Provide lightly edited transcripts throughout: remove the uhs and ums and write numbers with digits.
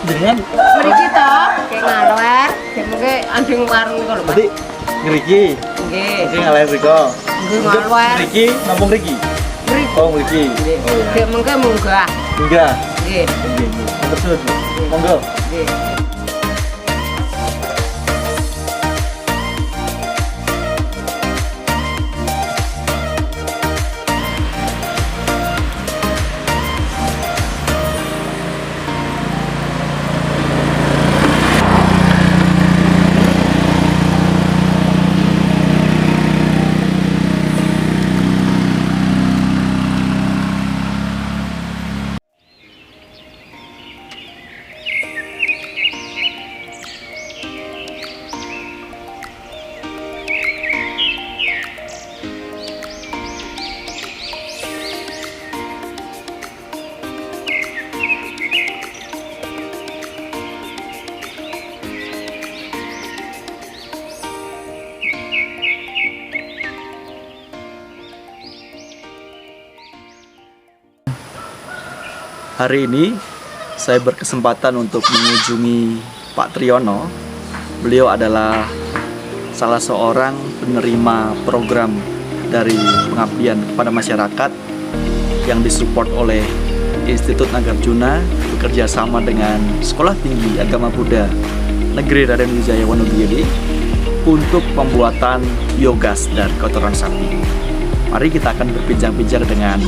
Jenengan Mriki to, kayak ngalwer, mengke anjing warung iku lho, Pak. berarti ngriki. Nggih. Ngriki ngalih mriko. Nggih ngalwer. Ngriki nampung ngriki. Mriki. Oh, ngriki. Nggih. Oh ya. Dek mengke munggah. Enggak. Nggih. Nggih. Matur suwun. Monggo. Nggih. Hari ini saya berkesempatan untuk mengunjungi Pak Triyono. Beliau adalah salah seorang penerima program dari pengabdian kepada masyarakat yang disupport oleh Institut Nagarjuna bekerja sama dengan Sekolah Tinggi Agama Buddha Negeri Raden Wijaya Wonogiri untuk pembuatan biogas dari kotoran sapi. Mari kita akan berbincang-bincang dengan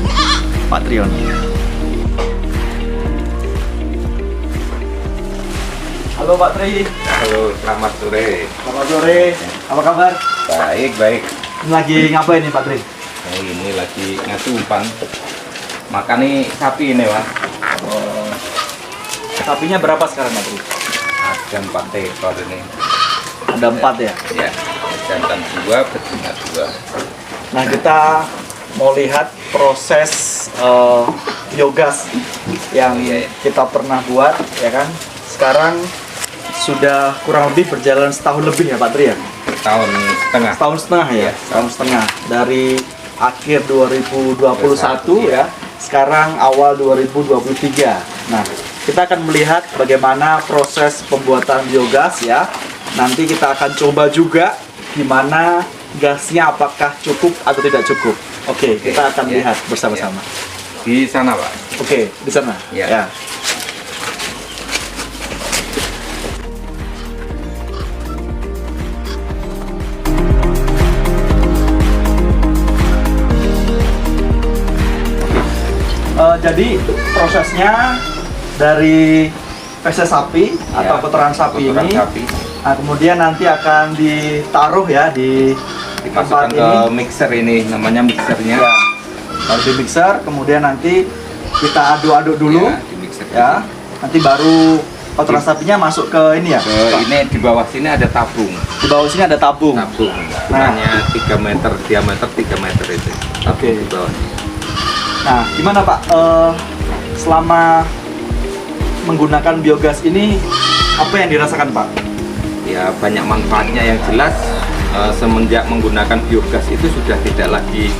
Pak Triyono. Halo Pak Tri. Halo, selamat sore. Selamat sore. Apa kabar? Baik, baik. Ini lagi ngapain nih Pak Tri? Nah, ini lagi ngasih umpan. Makan nih sapi ini, Pak. Oh. Sapinya berapa sekarang Pak Tri? Ada 4 ekor ini. Ada 4 ya? Ya, jantan 2, betina 2. Nah kita mau lihat proses biogas yang kita pernah buat, ya kan? Sekarang sudah kurang lebih berjalan setahun lebih ya Pak Tri ya? Tahun setengah. Setahun setengah ya? Setahun setengah. Dari akhir 2021 ya, sekarang awal 2023. Nah, kita akan melihat bagaimana proses pembuatan biogas ya. Nanti kita akan coba juga gimana gasnya, apakah cukup atau tidak cukup. Oke, kita akan lihat bersama-sama. Di sana, Pak. Oke, di sana. Ya. Ya. Jadi prosesnya dari feses sapi atau kotoran sapi kotoran ini, sapi. Nah, kemudian nanti akan ditaruh ya di Dimasukkan tempat ke ini. mixer ini, namanya mixernya. Ya, lalu di mixer, kemudian nanti kita aduk-aduk dulu, Ya, di mixer. ya. Nanti baru kotoran sapinya masuk ke ini ya. Ini di bawah sini ada tabung. Di bawah sini ada tabung. Tabung. Nah. Hanya 3 meter, diameter 3 meter itu. Tabung Oke. di bawah. Nah, gimana Pak? Selama menggunakan biogas ini, apa yang dirasakan Pak? Ya, banyak manfaatnya yang jelas. Semenjak menggunakan biogas itu sudah tidak lagi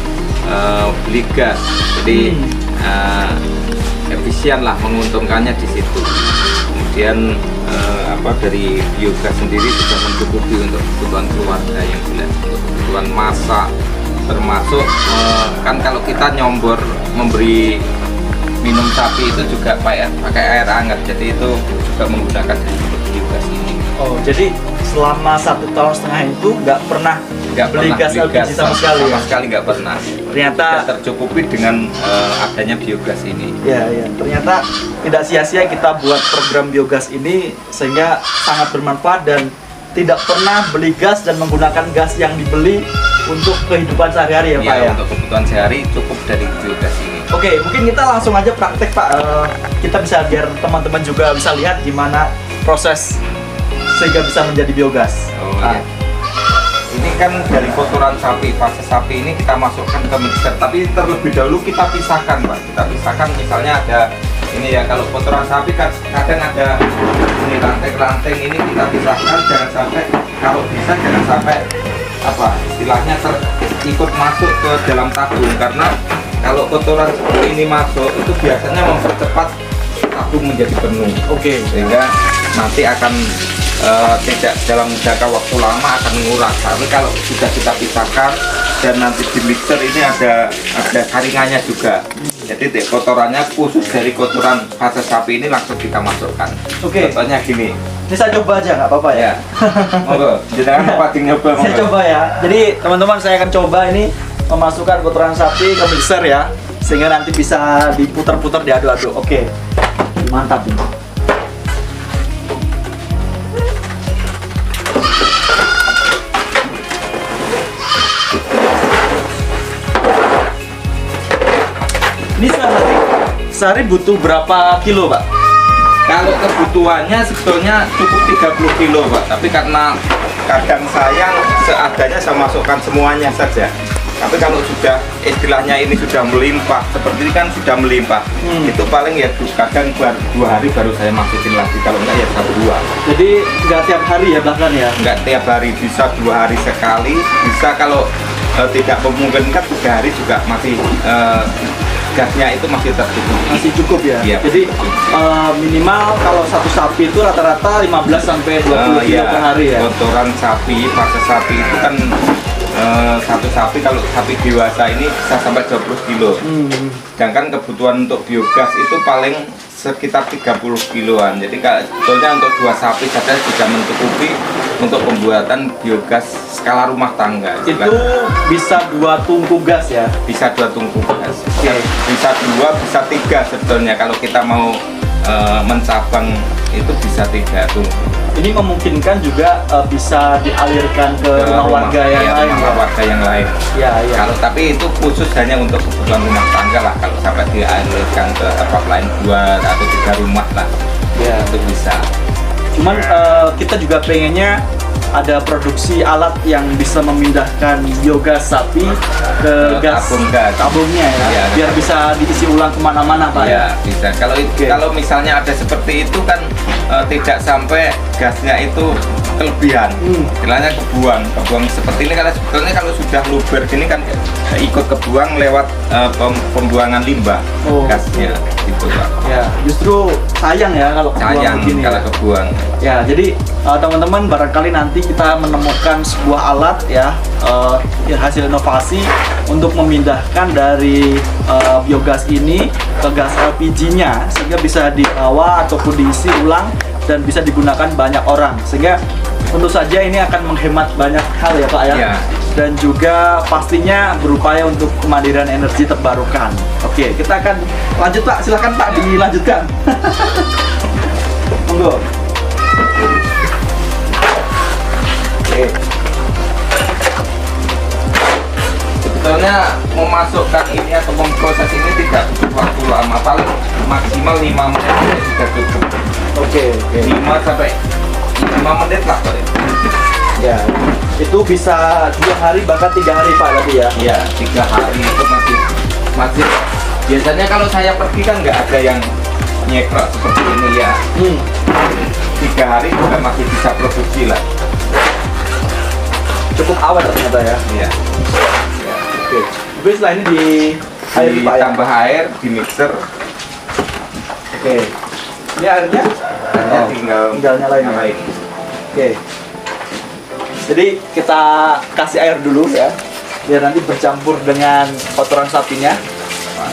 beli gas, jadi efisien lah, menguntungkannya di situ. Kemudian dari biogas sendiri sudah mencukupi untuk kebutuhan keluarga yang jelas, untuk kebutuhan masak, termasuk kan kalau kita nyombor memberi minum sapi itu juga pakai air hangat, jadi itu juga menggunakan biogas ini. Oh, jadi selama 1,5 tahun itu nggak pernah beli gas LPG sama sekali ya? Sama sekali nggak pernah. Ternyata Tidak tercukupi dengan adanya biogas ini. ya, ternyata tidak sia-sia kita buat program biogas ini, sehingga sangat bermanfaat dan tidak pernah beli gas dan menggunakan gas yang dibeli untuk kehidupan sehari-hari ya Pak ya? Untuk kebutuhan sehari cukup dari biogas ini. Oke, mungkin kita langsung aja praktek Pak. Kita bisa, biar teman-teman juga bisa lihat gimana proses sehingga bisa menjadi biogas. Oh, iya. Ini kan dari kotoran sapi, fase sapi ini kita masukkan ke mixer, tapi terlebih dahulu kita pisahkan, Pak. Kita pisahkan, misalnya ada ini ya, kalau kotoran sapi kan kadang ada ini ranting-ranting, ini kita pisahkan, jangan sampai, kalau bisa jangan sampai istilahnya ikut masuk ke dalam tabung, karena kalau kotoran seperti ini masuk itu biasanya mempercepat tabung tabung menjadi penuh. Oke. Sehingga nanti akan tidak dalam jangka waktu lama akan menguras. Tapi kalau sudah kita pisahkan dan nanti di mixer ini ada saringannya juga. Jadi kotorannya khusus dari kotoran fase sapi ini langsung kita masukkan. Oke. Contohnya gini. Ini saya coba aja nggak apa-apa ya. Monggo, jangan apa nyoba. Saya coba ya. Jadi teman-teman saya akan coba ini memasukkan kotoran sapi ke mixer ya, sehingga nanti bisa diputar-putar, diaduk-aduk. Oke. Mantap ini. Ini sehari butuh berapa kilo, Pak? Kalau kebutuhannya sebetulnya cukup 30 kilo, Pak. Tapi karena kadang sayang seadanya saya masukkan semuanya saja. Tapi kalau sudah istilahnya ini sudah melimpah, seperti ini kan sudah melimpah, itu paling ya kadang 2 hari baru saya masukin lagi. Kalau enggak ya 1-2. Jadi nggak tiap hari ya bahkan ya? Enggak tiap hari, bisa 2 hari sekali. Bisa kalau tidak memungkinkan 3 hari juga masih gasnya itu masih tercukupi. Masih cukup ya? Iya. Jadi minimal kalau satu sapi itu rata-rata 15 sampai 20 kilo per hari ya? Kotoran sapi, fase sapi itu kan satu sapi kalau sapi dewasa ini bisa sampai 20 kilo. Sedangkan kebutuhan untuk biogas itu paling sekitar 30 kiloan. Jadi sebetulnya untuk 2 sapi saja sudah mencukupi untuk pembuatan biogas skala rumah tangga. Itu bisa 2 tungku gas ya? Bisa 2 tungku gas. Oke. Bisa 2, bisa 3 sebetulnya. Kalau kita mau mencabang itu bisa 3 tungku. Ini memungkinkan juga bisa dialirkan ke rumah warga yang lain. Rumah warga yang lain. Ya, ya. Kalau tapi itu khusus hanya untuk kebutuhan rumah tangga lah. Kalau sampai dialirkan ke tempat lain 2 atau 3 rumah lah, Ya. itu bisa. Cuman kita juga pengennya ada produksi alat yang bisa memindahkan biogas sapi ke gas tabungnya ya, Ya, biar bisa diisi ulang kemana-mana Pak ya. Ya bisa. Kalau misalnya ada seperti itu kan tidak sampai gasnya itu kelebihan, istilahnya kebuang seperti ini. Kalau sebetulnya kalau sudah luber gini kan ikut kebuang lewat pembuangan limbah gasnya gitu Pak. Ya, justru sayang ya kalau kebuang begini. Kalau kebuang. Ya, jadi teman-teman barangkali nanti kita menemukan sebuah alat ya, hasil inovasi untuk memindahkan dari biogas ini ke gas LPG-nya sehingga bisa dibawa ataupun diisi ulang dan bisa digunakan banyak orang, sehingga tentu saja ini akan menghemat banyak hal ya Pak ya. Ya. Dan juga pastinya berupaya untuk kemandirian energi terbarukan. Oke, kita akan lanjut Pak, silahkan Pak dilanjutkan. Monggo. Oke. Sebetulnya memasukkan ini atau memproses ini tidak butuh waktu lama, paling maksimal 5 menit sudah cukup. Oke. 5 sampai 5 menit lah Pak. Ya, itu bisa 2 hari bahkan 3 hari Pak tadi ya. Ya, 3 hari itu masih. Biasanya kalau saya pergi kan nggak ada yang nyekrok seperti ini ya. 3 hari juga masih bisa produksi lah. Cukup awet ternyata ya. Iya. Oke. Tapi setelah ini di air Pak ya. Ditambah air, di mixer. Oke. Ini airnya? Tinggal nyalain. Oke. Jadi kita kasih air dulu ya, biar nanti bercampur dengan kotoran sapinya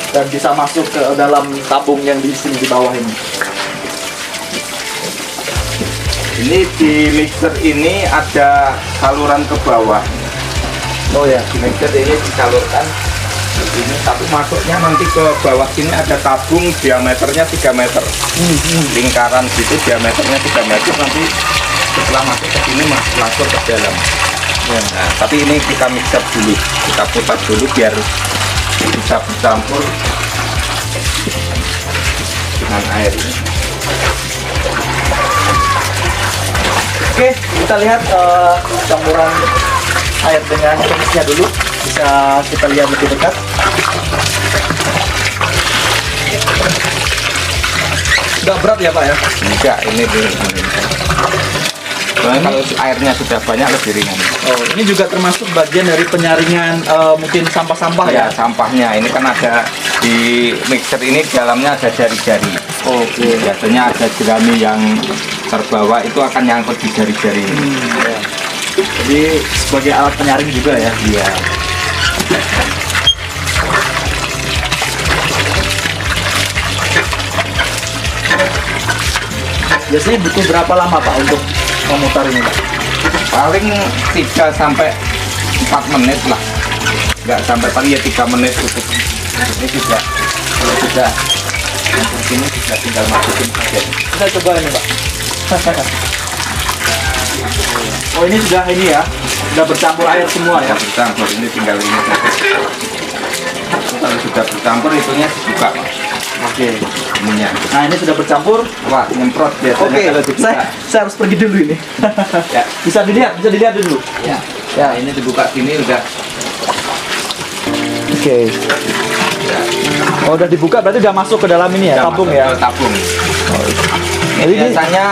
dan bisa masuk ke dalam tabung yang di sini di bawah ini. Ini di mixer ini ada saluran ke bawah. Oh ya. Di mixer ini disalurkan ini, tapi masuknya nanti ke bawah sini ada tabung diameternya 3 meter. Lingkaran gitu diameternya 3 meter, nanti setelah masuk ke sini langsung ke dalam. Nah, tapi ini kita mixer dulu, kita putar dulu biar bisa bercampur dengan air ini. Oke, kita lihat campuran air dengan tumisnya dulu. Bisa kita lihat lebih dekat. Nggak berat ya Pak ya? Enggak, ini soalnya kalau airnya sudah banyak lebih ringan. Oh, ini juga termasuk bagian dari penyaringan mungkin sampah-sampah ya? Ya, sampahnya ini kan ada di mixer ini, di dalamnya ada jari-jari. Oke. Biasanya ada jerami yang terbawa itu akan nyangkut di jari-jari ini. Ya. Jadi sebagai alat penyaring juga ya. Iya. Biasanya butuh berapa lama Pak untuk memutar ini Pak? Paling 3 sampai 4 menit lah. Nggak sampai paling ya 3 menit cukup. Ini juga kalau sudah masuk sini sudah tinggal masukin saja. Kita coba ini Pak. Oh ini sudah ini ya, sudah bercampur air semua ya. Bercampur, ini tinggal ini saja. Kalau sudah bercampur itunya dibuka Pak. Oke. Ininya. Nah ini sudah bercampur. Wah, nyemprot biasanya Oke, kalau dibuka. saya harus pergi dulu ini. Ya. Bisa dilihat dulu. Ya. Ya, ini dibuka sini udah. Oke. Ya. Oh udah dibuka berarti udah masuk ke dalam ini ya, Udah tabung masuk ya. ke tabung. Jadi ini Biasanya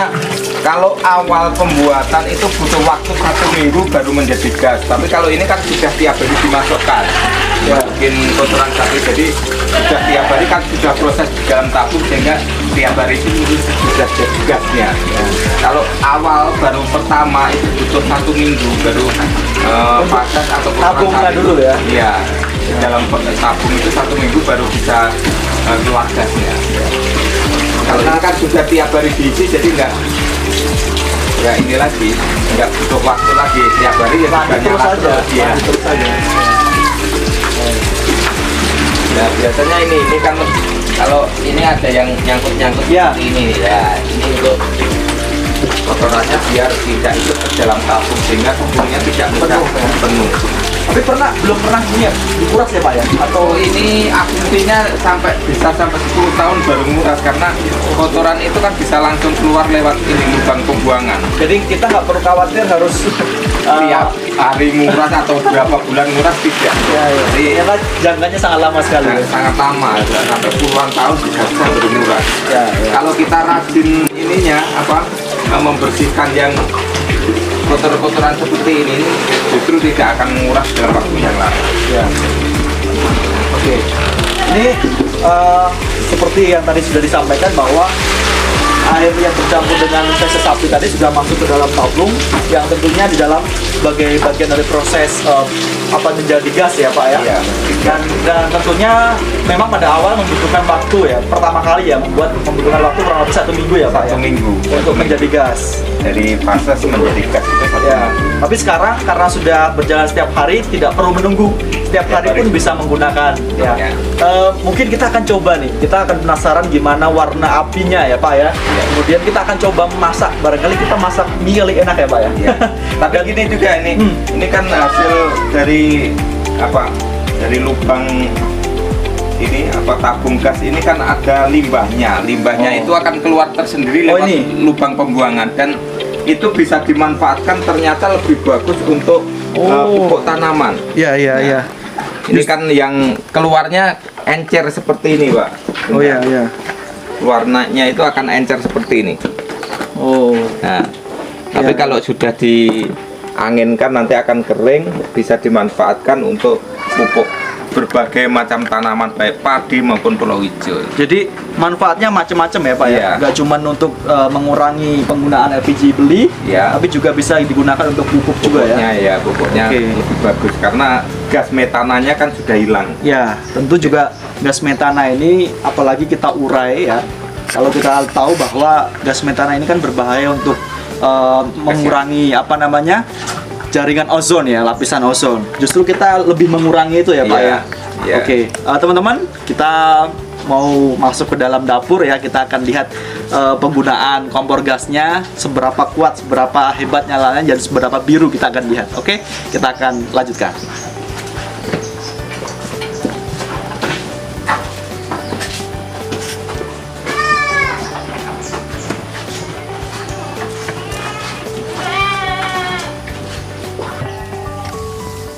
kalau awal pembuatan itu butuh waktu 1 minggu baru menjadi gas. Tapi kalau ini kan sudah tiap hari dimasukkan, Ya. masukin kotoran sapi. Jadi sudah tiap hari kan sudah proses di dalam tabung sehingga tiap hari itu sudah jadi gasnya. Kalau awal baru pertama itu butuh 1 minggu baru padat atau kotoran tabungnya sapi dulu ya? Iya. Di dalam tabung itu 1 minggu baru bisa keluar gasnya. Kalau ini kan sudah tiap hari diisi jadi enggak ya ini lagi nggak butuh waktu lagi tiap hari ya sudah terus nyala saja. terus ya. Terus saja. Nah biasanya ini kan kalau ini ada yang nyangkut Ya. seperti ini ya, ini untuk kotorannya biar tidak ikut ke dalam tabung sehingga tabungnya tidak mudah penuh. Tapi belum pernah ini ya, dikuras ya Pak ya? Atau ini asumsinya bisa sampai 10 tahun baru nguras karena kotoran itu kan bisa langsung keluar lewat ini lubang pembuangan. Jadi kita nggak perlu khawatir harus Tiap hari nguras atau berapa bulan nguras tidak. ya, ya. Jadi Ternyata jangkanya sangat lama sekali ya. sangat lama, sampai puluhan tahun bisa baru nguras. Ya, ya. Kalau kita rajin ininya membersihkan yang kotor-kotoran seperti ini justru tidak akan menguras dalam waktu yang lama. Ya. Oke. Ini seperti yang tadi sudah disampaikan bahwa air yang bercampur dengan feses sapi tadi sudah masuk ke dalam tabung yang tentunya di dalam sebagai bagian dari proses menjadi gas ya Pak ya. Iya. Dan tentunya memang pada awal membutuhkan waktu ya. Pertama kali ya membutuhkan waktu kurang lebih 1 minggu ya Pak ya. 1 minggu Untuk menjadi gas. dari fase menjadi gas itu 1 Ya, minggu. tapi sekarang karena sudah berjalan setiap hari, tidak perlu menunggu. Setiap hari pun bisa menggunakan. Ya. Ya. Mungkin kita akan coba nih. Kita akan penasaran gimana warna apinya ya Pak ya. Kemudian kita akan coba memasak. Barangkali kita masak mie kali enak ya Pak ya. Ya. Tapi gini juga ini kan hasil dari dari lubang ini tabung gas ini kan ada limbahnya. Limbahnya Oh. itu akan keluar tersendiri Oh, lewat ini? lubang pembuangan dan itu bisa dimanfaatkan ternyata lebih bagus untuk pupuk tanaman. Iya iya Nah, iya. Ini kan yang keluarnya encer seperti ini, Pak. Oh iya iya. Warnanya itu akan encer seperti ini. Oh. Nah, tapi Ya. kalau sudah dianginkan nanti akan kering, bisa dimanfaatkan untuk pupuk berbagai macam tanaman baik padi maupun pulau hijau. Jadi manfaatnya macam-macam ya Pak ya. Iya. Nggak cuma untuk mengurangi penggunaan LPG beli, Ya. tapi juga bisa digunakan untuk pupuk juga ya. Pupuknya Oke. lebih bagus karena gas metananya kan sudah hilang. Ya, tentu juga gas metana ini apalagi kita urai ya. Kalau kita tahu bahwa gas metana ini kan berbahaya untuk mengurangi jaringan ozon ya, lapisan ozon. Justru kita lebih mengurangi itu ya Pak Iya, ya. iya. Oke, teman-teman, kita mau masuk ke dalam dapur ya. Kita akan lihat penggunaan kompor gasnya, seberapa kuat, seberapa hebat nyalanya, dan seberapa biru kita akan lihat. Oke, kita akan lanjutkan.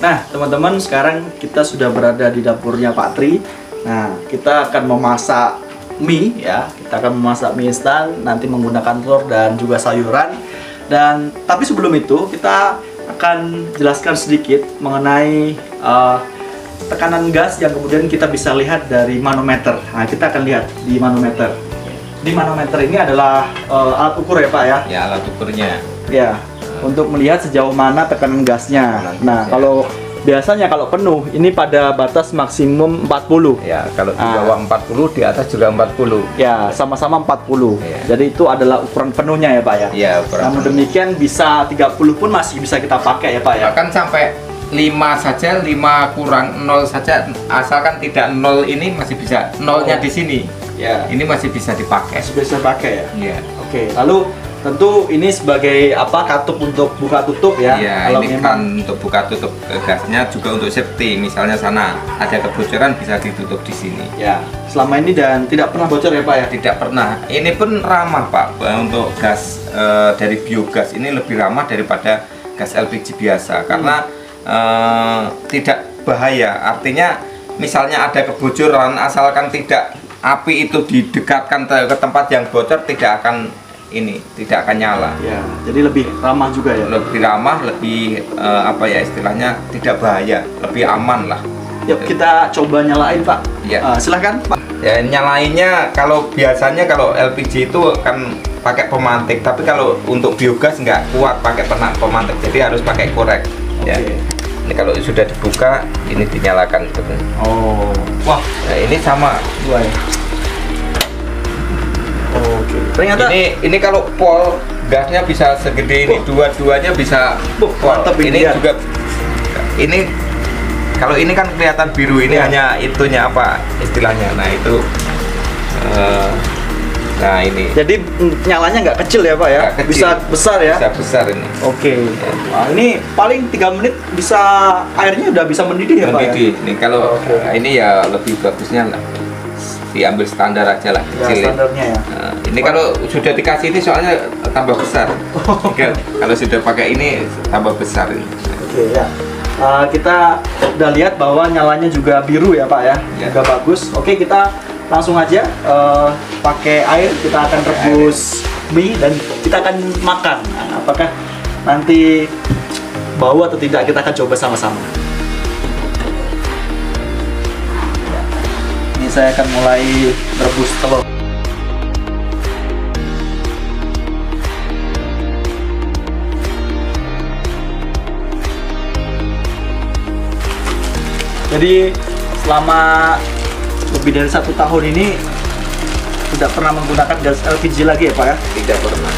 Nah, teman-teman, sekarang kita sudah berada di dapurnya Pak Tri. Nah, kita akan memasak mie ya. Kita akan memasak mie instan, nanti menggunakan telur dan juga sayuran. Dan tapi sebelum itu, kita akan jelaskan sedikit mengenai tekanan gas yang kemudian kita bisa lihat dari manometer. Nah, kita akan lihat di manometer. Di manometer ini adalah alat ukur ya Pak ya? Ya, alat ukurnya. Ya, untuk melihat sejauh mana tekanan gasnya. Nah, kalau biasanya kalau penuh ini pada batas maksimum 40. Ya, kalau di bawah 40, di atas juga 40. Ya, sama-sama 40. Ya. Jadi itu adalah ukuran penuhnya ya Pak ya? Ya, ukuran Namun demikian bisa 30 pun masih bisa kita pakai ya Pak ya? bahkan sampai 5 saja, 5 kurang 0 saja, asalkan tidak 0 ini masih bisa. Nolnya di sini. Ya. Ini masih bisa dipakai. Masih bisa pakai ya? Iya. Oke, lalu tentu ini sebagai apa katup untuk buka tutup ya? Iya, Kalau ini memang kan untuk buka tutup gasnya juga untuk safety. Misalnya sana ada kebocoran bisa ditutup di sini. ya selama ini dan tidak pernah bocor ya Pak ya? Tidak pernah. Ini pun ramah Pak untuk gas dari biogas ini lebih ramah daripada gas LPG biasa karena tidak bahaya. Artinya misalnya ada kebocoran asalkan tidak api itu didekatkan ke tempat yang bocor tidak akan nyala. Ya, jadi lebih ramah juga ya? Lebih ramah, lebih apa ya istilahnya tidak bahaya, lebih aman lah. Yuk kita coba nyalain Pak. Ya. Silahkan Pak. Ya, nyalainnya kalau biasanya kalau LPG itu kan pakai pemantik, tapi kalau untuk biogas nggak kuat pakai pemantik, jadi harus pakai korek. Ya. Oke. Ini kalau sudah dibuka, ini dinyalakan sebetulnya. Oh, wah, Nah, ini sama. dua ya. Oke. Ternyata Ini kalau pol gasnya bisa segede ini, dua-duanya bisa pol. mantap ini Ini ya. juga ini kalau ini kan kelihatan biru, ini Ya. hanya itunya apa istilahnya. Nah, itu nah ini jadi nyalanya nggak kecil ya Pak ya? Nggak kecil. Bisa besar ya? bisa besar ini. Oke. Wah, ini paling 3 menit bisa airnya udah bisa mendidih ya Pak ya? Mendidih. Ini kalau Oke. ini ya lebih bagusnya diambil standar aja lah, Ya, kecil. standarnya ya. Nah, ini kalau sudah dikasih ini soalnya tambah besar. Kalau sudah pakai ini tambah besar ini. Oke ya. Kita udah lihat bahwa nyalanya juga biru ya Pak ya, Ya. juga bagus. Oke, kita langsung aja pakai air. Kita akan rebus mie dan kita akan makan. Nah, apakah nanti bau atau tidak kita akan coba sama-sama. Ya. Ini saya akan mulai rebus telur. Jadi selama lebih dari 1 tahun ini tidak pernah menggunakan gas LPG lagi ya Pak ya? Tidak pernah.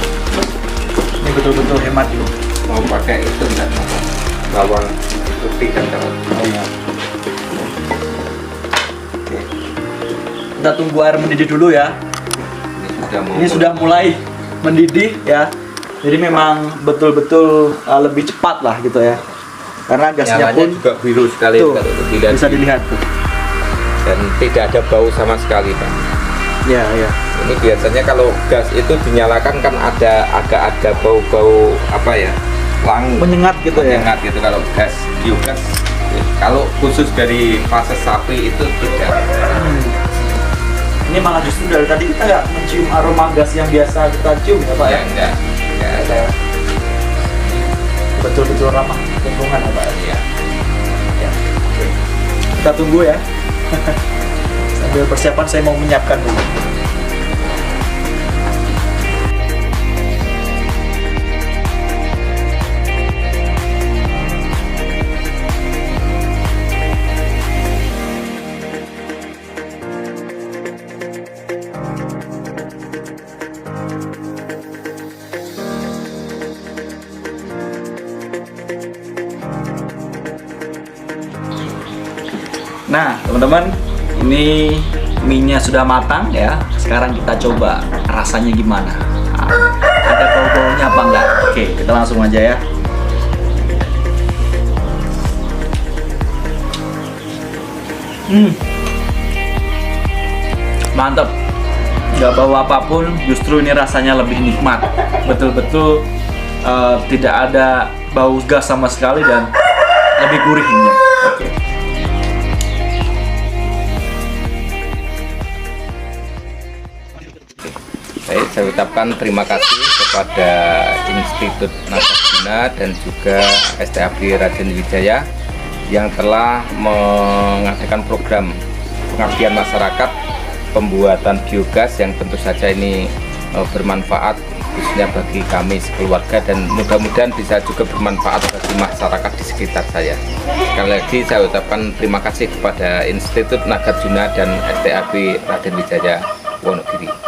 Ini betul-betul hemat ini. Mau pakai itu enggak mau. Bawang putih dan telur. Oh, iya. Oke. Kita tunggu air mendidih dulu ya. Ini sudah mulai mendidih ya. Jadi memang betul-betul lebih cepat lah gitu ya. Karena gasnya Nyalanya pun juga biru sekali tuh, kalau dilihat. bisa dilihat tuh. Dan tidak ada bau sama sekali Pak. Ya, ya. Ini biasanya kalau gas itu dinyalakan kan agak ada bau-bau apa ya, wangi, Menyengat gitu ya. menyengat gitu kalau gas biogas. Kalau khusus dari fase sapi itu tidak. Ini malah justru dari tadi kita nggak mencium aroma gas yang biasa kita cium ya Pak ya. Enggak ada. Betul-betul ramah lingkungan ya Pak Ya. ya. Oke. Kita tunggu ya. Sambil persiapan saya mau menyiapkan dulu. Nah, teman-teman, ini mie-nya sudah matang ya. Sekarang kita coba rasanya gimana. Nah, ada bau-baunya apa enggak? Oke, kita langsung aja ya. Mantep. Nggak bau apapun, justru ini rasanya lebih nikmat. Betul-betul tidak ada bau gas sama sekali dan lebih gurih ini. Oke. Baik, saya ucapkan terima kasih kepada Institut Nagasena dan juga STAB Raden Wijaya yang telah mengadakan program pengabdian masyarakat pembuatan biogas yang tentu saja ini bermanfaat khususnya bagi kami sekeluarga dan mudah-mudahan bisa juga bermanfaat bagi masyarakat di sekitar saya. Sekali lagi saya ucapkan terima kasih kepada Institut Nagarjuna dan STAB Raden Wijaya Wonogiri.